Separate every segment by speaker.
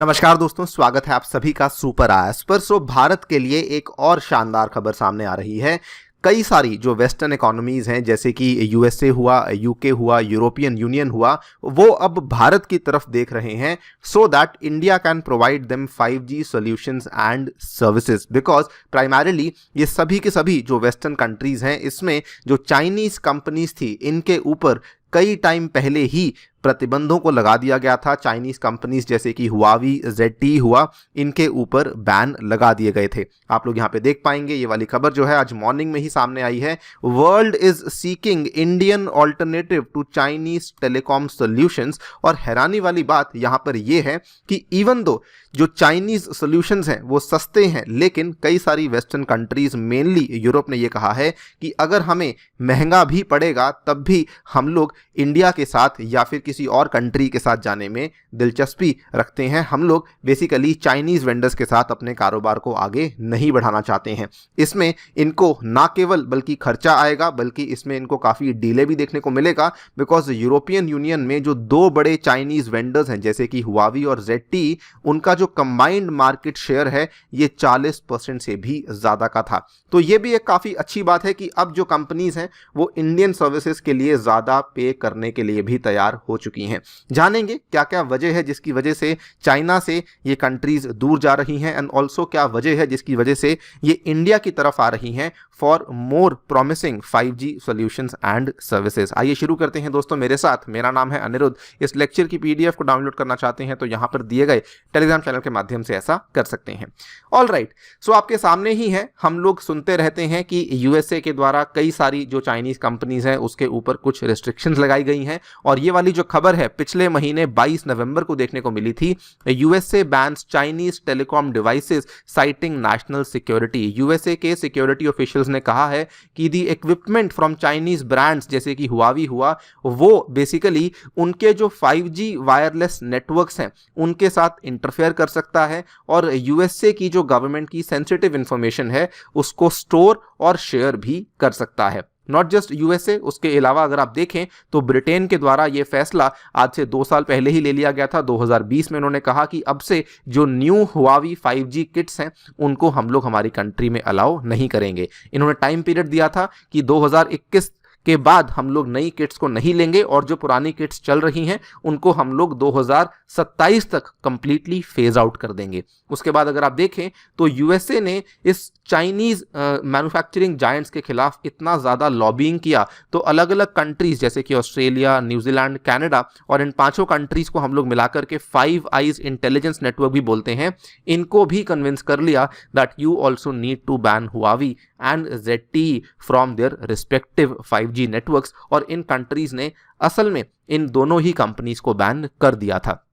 Speaker 1: नमस्कार दोस्तों, स्वागत है आप सभी का सुपर आयस पर। भारत के लिए एक और शानदार खबर सामने आ रही है। कई सारी जो वेस्टर्न इकोनॉमीज हैं जैसे कि यूएसए हुआ, यूके हुआ, यूरोपियन यूनियन हुआ, वो अब भारत की तरफ देख रहे हैं so that India can provide them 5G solutions and services. Because primarily ये सभी के सभी जो वेस्टर्न कंट्रीज हैं, इसमें जो चाइनीज कंपनीज थी इनके ऊपर कई टाइम पहले ही प्रतिबंधों को लगा दिया गया था। चाइनीज कंपनीज जैसे कि हुआवी, ZTE हुआ, इनके ऊपर बैन लगा दिए गए थे। आप लोग यहाँ पे देख पाएंगे, ये वाली खबर जो है आज मॉर्निंग में ही सामने आई है। World is seeking Indian alternative to Chinese telecom solutions. और हैरानी वाली बात यहाँ पर यह है कि इवन दो जो चाइनीज सॉल्यूशंस हैं वो सस्ते हैं, लेकिन कई सारी वेस्टर्न कंट्रीज, मेनली यूरोप ने यह कहा है कि अगर हमें महंगा भी पड़ेगा तब भी हम लोग इंडिया के साथ या फिर किसी और कंट्री के साथ जाने में दिलचस्पी रखते हैं। हम लोग बेसिकली चाइनीज वेंडर्स के साथ अपने कारोबार को आगे नहीं बढ़ाना चाहते हैं। इसमें इनको ना केवल बल्कि खर्चा आएगा, बल्कि इसमें इनको काफ़ी डिले भी देखने को मिलेगा। बिकॉज यूरोपियन यूनियन में जो दो बड़े चाइनीज वेंडर्स हैं जैसे कि हुआवी और ZTE, उनका जो कंबाइंड मार्केट शेयर है ये 40% से भी ज़्यादा का था। तो ये भी एक काफ़ी अच्छी बात है कि अब जो कंपनीज हैं वो इंडियन सर्विसेज के लिए ज़्यादा पे करने के लिए भी तैयार हो चुकी हैं। जानेंगे क्या क्या वजह है जिसकी वजह से चाइना से ये कंट्रीज दूर जा रही हैं, एंड ऑल्सो क्या वजह है जिसकी वजह से ये इंडिया की तरफ आ रही हैं for more promising 5G solutions and services. आइए शुरू करते हैं दोस्तों मेरे साथ। मेरा नाम है अनिरुद्ध। इस लेक्चर की PDF को डाउनलोड करना चाहते हैं तो यहाँ पर दिए गए टेलीग्राम चैनल के माध्यम से ऐसा कर सकते हैं। ऑल राइट, सो आपके सामने ही है, हम लोग सुनते रहते हैं कि USA के द्वारा कई सारी जो चाइनीज कंपनीज हैं उसके ऊपर कुछ रिस्ट्रिक्शंस लगाई गई हैं। और ये वाली जो खबर है पिछले महीने 22 नवंबर को देखने को मिली थी। USA bans Chinese telecom devices citing national security. USA के सिक्योरिटी ऑफिशियल्स ने कहा है कि the equipment from Chinese brands जैसे कि हुआवी हुआ, वो बेसिकली उनके जो 5G वायरलेस नेटवर्क्स हैं उनके साथ इंटरफेयर कर सकता है और USA की जो गवर्नमेंट की सेंसिटिव इंफॉर्मेशन है उसको स्टोर और शेयर भी कर सकता है। नॉट जस्ट USA, उसके अलावा अगर आप देखें तो ब्रिटेन के द्वारा ये फैसला आज से 2 साल पहले ही ले लिया गया था। 2020 में उन्होंने कहा कि अब से जो न्यू हुआवी 5G किट्स हैं उनको हम लोग हमारी कंट्री में अलाउ नहीं करेंगे। इन्होंने टाइम पीरियड दिया था कि 2021 के बाद हम लोग नई किट्स को नहीं लेंगे और जो पुरानी किट्स चल रही हैं उनको हम लोग 2027 तक कंप्लीटली फेज आउट कर देंगे। उसके बाद अगर आप देखें तो USA ने इस चाइनीज मैन्युफैक्चरिंग जायंट्स के खिलाफ इतना ज़्यादा लॉबिंग किया तो अलग अलग कंट्रीज जैसे कि ऑस्ट्रेलिया, न्यूजीलैंड, कनाडा और इन 5 कंट्रीज को हम लोग मिलाकर के 5 आइज इंटेलिजेंस नेटवर्क भी बोलते हैं, इनको भी कन्विंस कर लिया that you also need to ban Huawei and ZTE from their respective 5G networks. और इन कंट्रीज ने असल में इन दोनों ही कंपनीज को बैन कर दिया था।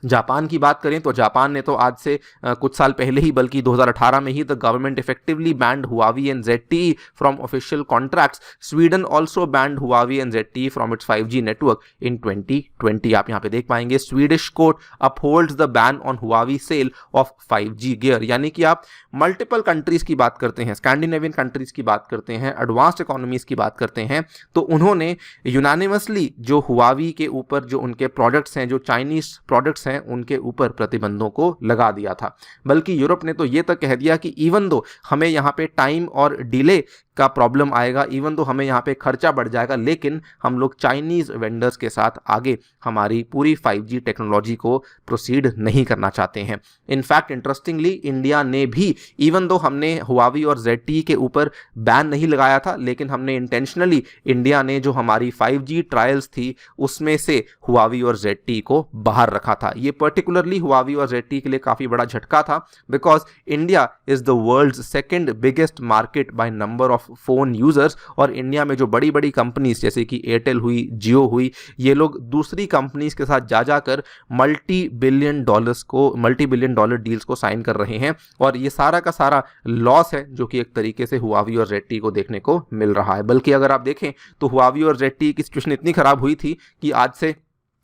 Speaker 1: जापान की बात करें तो जापान ने तो आज से कुछ साल पहले ही बल्कि 2018 में ही the government effectively banned Huawei and ZTE from official contracts. Sweden also banned Huawei and ZTE from its 5G network in 2020। आप यहाँ पे देख पाएंगे Swedish court upholds the ban on Huawei sale of 5G gear. यानी कि आप multiple countries की बात करते हैं, स्कैंडिनेवियन कंट्रीज की बात करते हैं, एडवांस्ड इकोनॉमीज की बात करते हैं, तो उन्होंने यूनानिमसली जो हुआवी के ऊपर जो उनके प्रोडक्ट्स हैं, जो चाइनीज प्रोडक्ट्स हैं, उनके ऊपर प्रतिबंधों को लगा दिया था। बल्कि यूरोप ने तो ये तक कह दिया कि इवन दो हमें यहाँ पे टाइम और डिले का प्रॉब्लम आएगा, इवन तो हमें यहाँ पे खर्चा बढ़ जाएगा, लेकिन हम लोग चाइनीज वेंडर्स के साथ आगे हमारी पूरी 5G टेक्नोलॉजी को प्रोसीड नहीं करना चाहते हैं। इनफैक्ट इंटरेस्टिंगली इंडिया ने भी, इवन दो हमने हुआवी और ZTE के ऊपर बैन नहीं लगाया था, लेकिन हमने इंटेंशनली इंडिया ने जो हमारी 5G ट्रायल्स थी उसमें से हुआवी और ZTE को बाहर रखा था। ये पर्टिकुलरली हुआवी और ZTE के लिए काफ़ी बड़ा झटका था, because India is the world's second biggest market by number of phone users. और इंडिया में जो बड़ी बड़ी कंपनीज जैसे कि एयरटेल हुई, जियो हुई, ये लोग दूसरी कंपनीज के साथ जा जाकर मल्टी बिलियन डॉलर डील्स को साइन कर रहे हैं। और ये सारा का सारा लॉस है जो कि एक तरीके से हुआवी और ZTE को देखने को मिल रहा है। बल्कि अगर आप देखें तो हुआवी और ZTE की सिचुएशन इतनी खराब हुई थी कि आज से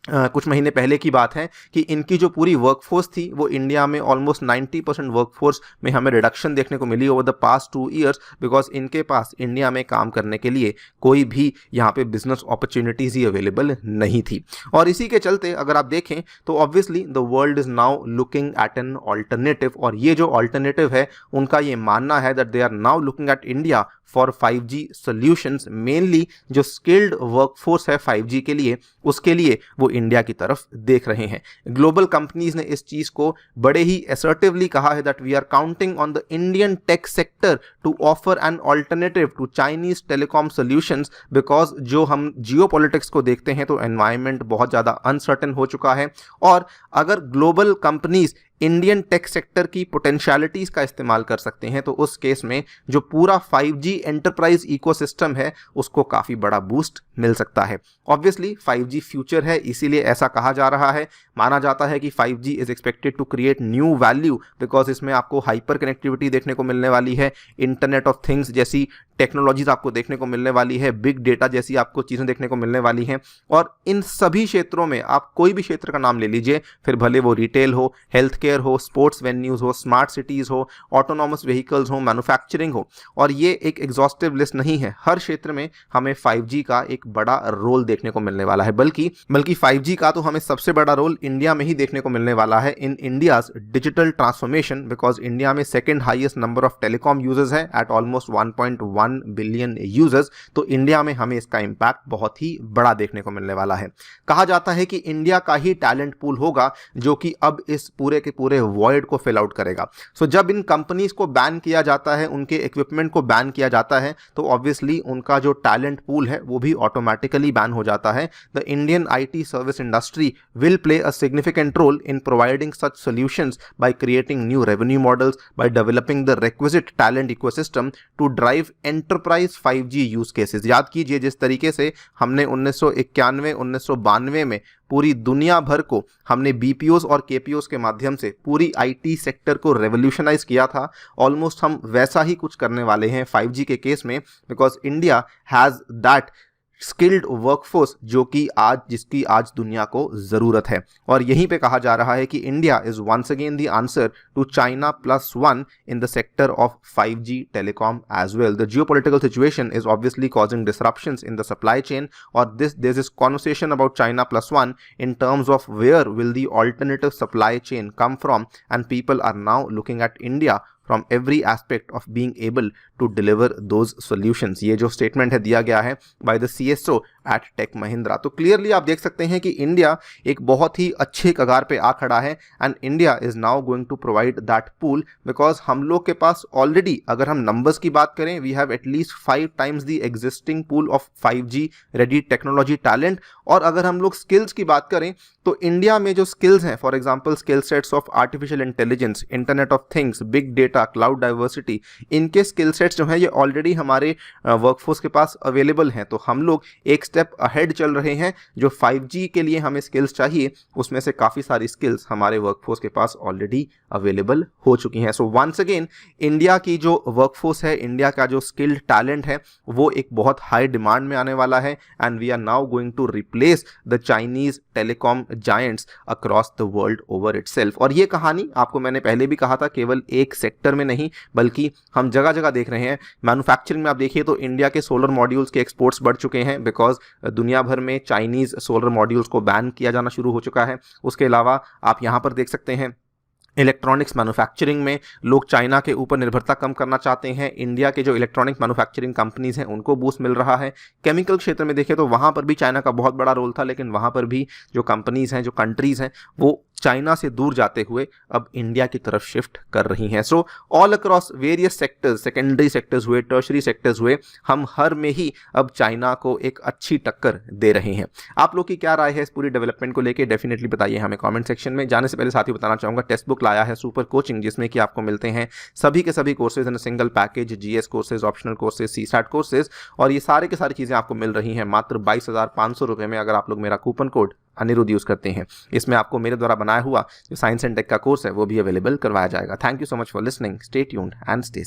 Speaker 1: कुछ महीने पहले की बात है कि इनकी जो पूरी वर्कफोर्स थी वो इंडिया में ऑलमोस्ट 90% वर्कफोर्स में हमें रिडक्शन देखने को मिली over the past 2 years, because इनके पास इंडिया में काम करने के लिए कोई भी यहाँ पे बिजनेस अपॉर्चुनिटीज़ ही अवेलेबल नहीं थी। और इसी के चलते अगर आप देखें तो obviously the world is now looking at an alternative, और ये जो ऑल्टरनेटिव है उनका ये मानना है that they are now looking at India for 5G solutions. Mainly जो स्किल्ड वर्कफोर्स है 5G के लिए, उसके लिए वो इंडिया की तरफ देख रहे हैं। ग्लोबल कंपनीज ने इस चीज को बड़े ही असर्टिवली कहा है that we are counting on the Indian tech sector to offer an alternative to Chinese telecom solutions, because जो हम जियोपॉलिटिक्स को देखते हैं तो एनवायरनमेंट बहुत ज़्यादा अनसर्टेन हो चुका है, और अगर global companies Indian tech sector की पोटेंशियलिटीज़ का इस्तेमाल कर सकते हैं तो उस केस में जो पूरा 5G एंटरप्राइज इकोसिस्टम है उसको काफ़ी बड़ा बूस्ट मिल सकता है। ऑब्वियसली 5G फ्यूचर है, इसीलिए ऐसा कहा जा रहा है। माना जाता है कि 5G is expected to create new value, because इसमें आपको हाइपर कनेक्टिविटी देखने को मिलने वाली है, इंटरनेट ऑफ थिंग्स जैसी टेक्नोलॉजीज आपको देखने को मिलने वाली है, बिग डेटा जैसी आपको चीज़ें देखने को मिलने वाली हैं। और इन सभी क्षेत्रों में आप कोई भी क्षेत्र का नाम ले लीजिए, फिर भले वो रिटेल हो, हेल्थ केयर हो, स्पोर्ट्स वेन्यूज़ हो, स्मार्ट सिटीज़ हो, ऑटोनॉमस व्हीकल्स हो, मैन्युफैक्चरिंग हो, और ये एक एग्जॉस्टिव लिस्ट नहीं है। हर क्षेत्र में हमें 5G का एक बड़ा रोल देखने को मिलने वाला है, बल्कि 5G का तो हमें सबसे बड़ा रोल इंडिया में ही देखने को मिलने वाला है in India's digital transformation, because India में second highest number of telecom users है एट ऑलमोस्ट 1.1 बिलियन यूजर्स। तो इंडिया में हमें इसका इंपैक्ट बहुत ही बड़ा देखने को मिलने वाला है। कहा जाता है कि इंडिया का ही टैलेंट पूल होगा जो कि अब इस पूरे के पूरे वॉइड को फिल आउट करेगा। सो जब इन कंपनीज को बैन किया जाता है, उनके इक्विपमेंट को बैन किया जाता है, तो ऑब्वियसली उनका जो टैलेंट पूल है वो भी ऑटोमेटिकली बैन हो जाता है। The Indian IT service industry will play a significant role in providing such solutions by creating new revenue models, by developing the requisite talent ecosystem to drive enterprise 5G use cases. याद कीजिए जिस तरीके से हमने 1991 1992 में पूरी दुनिया भर को हमने BPOs और KPOs के माध्यम से पूरी IT सेक्टर को रेवोल्यूशनाइज किया था, ऑलमोस्ट हम वैसा ही कुछ करने वाले हैं 5G के केस में, because India has that skilled workforce जिसकी आज दुनिया को ज़रूरत है। और यहीं पे कहा जा रहा है कि India is once again the answer to China +1 in the sector of 5G telecom as well. The geopolitical situation is obviously causing disruptions in the supply chain, और there is conversation about China +1 in terms of where will the alternative supply chain come from, and people are now looking at India from every aspect of being able to deliver those solutions। ये जो statement है दिया गया है by the CSO at Tech Mahindra। तो clearly आप देख सकते हैं कि इंडिया एक बहुत ही अच्छे कगार पे आ खड़ा है, and India is now going to provide that pool, because हम लोग के पास ऑलरेडी, अगर हम नंबर्स की बात करें, we have at least 5 times the existing pool of 5G ready technology talent. और अगर हम लोग स्किल्स की बात करें तो इंडिया में जो स्किल्स हैं, for example skill sets of artificial intelligence, internet of things, big data, cloud diversity, इनके स्किल सेट्स जो हैं ये ऑलरेडी हमारे वर्कफोर्स के पास अवेलेबल हैं। तो हम लोग एक स्टेप अहेड चल रहे हैं। जो 5G के लिए हमें स्किल्स चाहिए उसमें से काफ़ी सारी स्किल्स हमारे वर्कफोर्स के पास ऑलरेडी अवेलेबल हो चुकी हैं। सो वंस अगेन इंडिया की जो वर्कफोर्स है, इंडिया का जो स्किल्ड टैलेंट है, वो एक बहुत हाई डिमांड में आने वाला है, and we are now going to replace the Chinese telecom giants across the world over itself. और ये कहानी आपको मैंने पहले भी कहा था, केवल एक सेक्टर में नहीं बल्कि हम जगह जगह देख रहे हैं। मैन्युफैक्चरिंग में आप देखिए तो इंडिया के सोलर मॉड्यूल्स के एक्सपोर्ट्स बढ़ चुके हैं, बिकॉज दुनिया भर में चाइनीज सोलर मॉड्यूल्स को बैन किया जाना शुरू हो चुका है। उसके अलावा आप यहाँ पर देख सकते हैं इलेक्ट्रॉनिक्स मैन्युफैक्चरिंग में लोग चाइना के ऊपर निर्भरता कम करना चाहते हैं। इंडिया के जो इलेक्ट्रॉनिक मैन्युफैक्चरिंग कंपनीज हैं उनको बूस्ट मिल रहा है। केमिकल क्षेत्र में देखें तो वहाँ पर भी चाइना का बहुत बड़ा रोल था, लेकिन वहाँ पर भी जो कंपनीज हैं, जो कंट्रीज़ हैं, वो चाइना से दूर जाते हुए अब इंडिया की तरफ शिफ्ट कर रही हैं। So all across various sectors, secondary sectors हुए, टर्शरी सेक्टर्स हुए, हम हर में ही अब चाइना को एक अच्छी टक्कर दे रहे हैं। आप लोग की क्या राय है इस पूरी डेवलपमेंट को लेके, डेफिनेटली बताइए हमें कमेंट सेक्शन में। जाने से पहले साथ ही बताना चाहूँगा टेक्स्ट बुक लाया है सुपर कोचिंग, जिसमें कि आपको मिलते हैं सभी के सभी courses in single package, GS courses, optional courses, CSAT courses, और ये सारे के सारी चीज़ें आपको मिल रही हैं मात्र 22,500 रुपये में, अगर आप लोग मेरा कूपन कोड अनिरुद्ध यूज़ करते हैं। इसमें आपको मेरे द्वारा बनाया हुआ जो साइंस एंड टेक का कोर्स है वो भी अवेलेबल करवाया जाएगा। Thank you so much for listening, stay tuned and stay